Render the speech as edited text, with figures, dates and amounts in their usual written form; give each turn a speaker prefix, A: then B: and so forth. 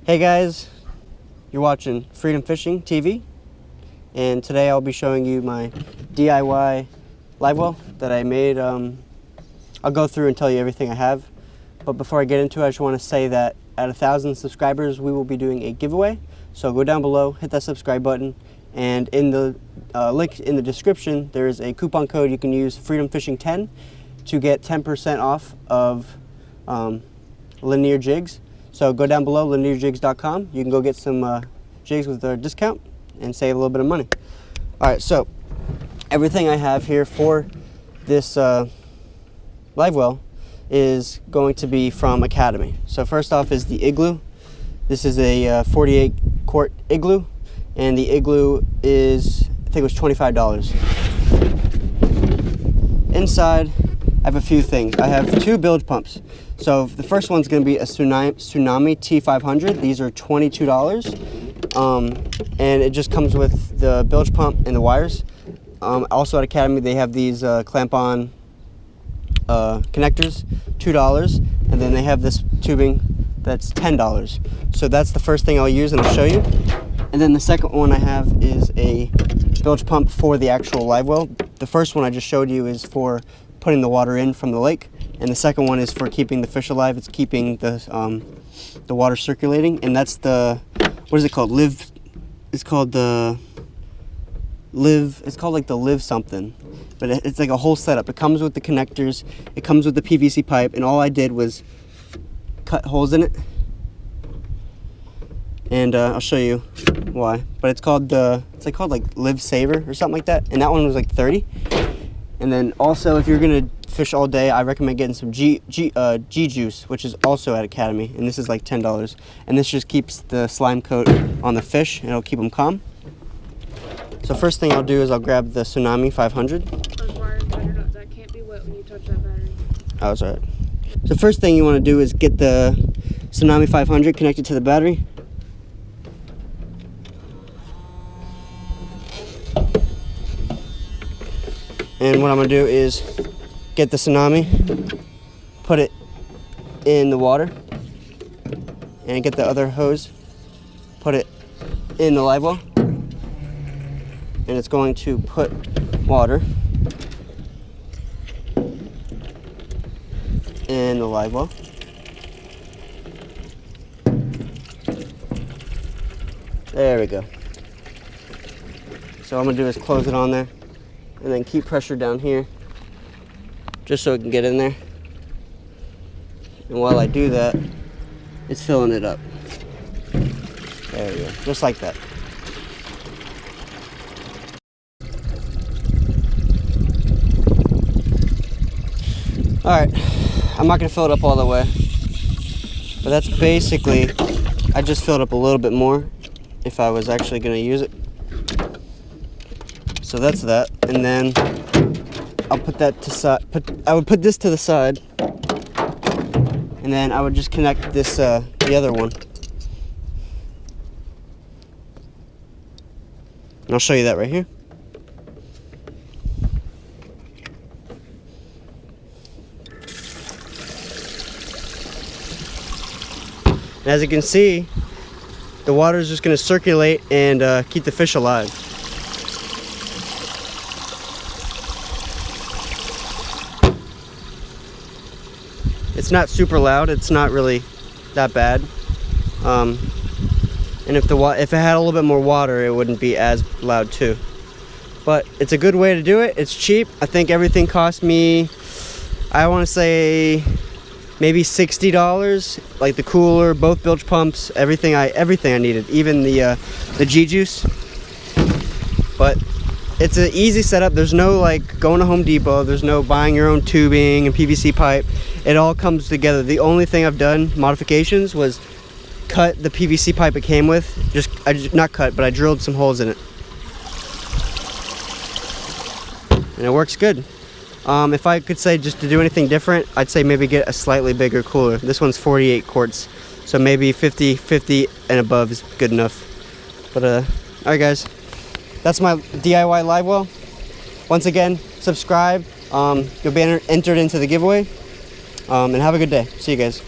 A: Hey guys, you're watching Freedom Fishing TV, and today I'll be showing you my DIY live well that I made. I'll go through and tell you everything I have, but before I get into it, I just want to say that at 1,000 subscribers we will be doing a giveaway. So go down below, hit that subscribe button, and in the link in the description there is a coupon code you can use, FreedomFishing10, to get 10% off of linear jigs. So go down below, linearjigs.com. You can go get some jigs with a discount and save a little bit of money. All right, so everything I have here for this live well is going to be from Academy. So first off is the igloo. This is a 48 quart igloo, and the igloo is, I think it was $25. Inside, I have a few things. I have 2 bilge pumps. So the first one's going to be a Tsunami T500. These are $22, and it just comes with the bilge pump and the wires. Also at Academy they have these clamp-on connectors, $2, and then they have this tubing that's $10. So that's the first thing I'll use, and I'll show you. And then the second one I have is a bilge pump for the actual live well. The first one I just showed you is for putting the water in from the lake, and the second one is for keeping the fish alive. It's keeping the water circulating, and that's the, what is it called? It's called the Live something, but it's like a whole setup. It comes with the connectors, it comes with the PVC pipe, and all I did was cut holes in it, and I'll show you why. But it's called called like Live Saver or something like that, and that one was like 30. And then also, if you're gonna fish all day, I recommend getting some G juice, which is also at Academy, and this is like $10. And this just keeps the slime coat on the fish, and it'll keep them calm. So first thing I'll do is I'll grab the Tsunami 500.
B: That can't be wet when you touch that battery.
A: Oh, that's all right. So first thing you want to do is get the Tsunami 500 connected to the battery. And what I'm going to do is get the Tsunami, put it in the water, and get the other hose, put it in the live well, and it's going to put water in the live well. There we go. So what I'm going to do is close it on there, and then keep pressure down here just so it can get in there. And while I do that, it's filling it up. There we go, just like that. Alright, I'm not going to fill it up all the way, but that's basically, I just filled up a little bit more if I was actually going to use it. So that's that, and then I'll put that to side. I would put this to the side, and then I would just connect this the other one. And I'll show you that right here. And as you can see, the water is just going to circulate and keep the fish alive. It's not super loud. It's not really that bad. And if it had a little bit more water, it wouldn't be as loud too. But it's a good way to do it. It's cheap. I think everything cost me, I want to say maybe $60. Like the cooler, both bilge pumps, everything I needed, even the G juice. But it's an easy setup. There's no like going to Home Depot. There's no buying your own tubing and PVC pipe. It all comes together. The only thing I've done modifications was cut the PVC pipe it came with. Not cut, but I drilled some holes in it, and it works good. If I could say just to do anything different, I'd say maybe get a slightly bigger cooler. This one's 48 quarts, so maybe 50 and above is good enough. But all right guys, that's my DIY live well. Once again, subscribe. You'll be entered into the giveaway. And have a good day. See you guys.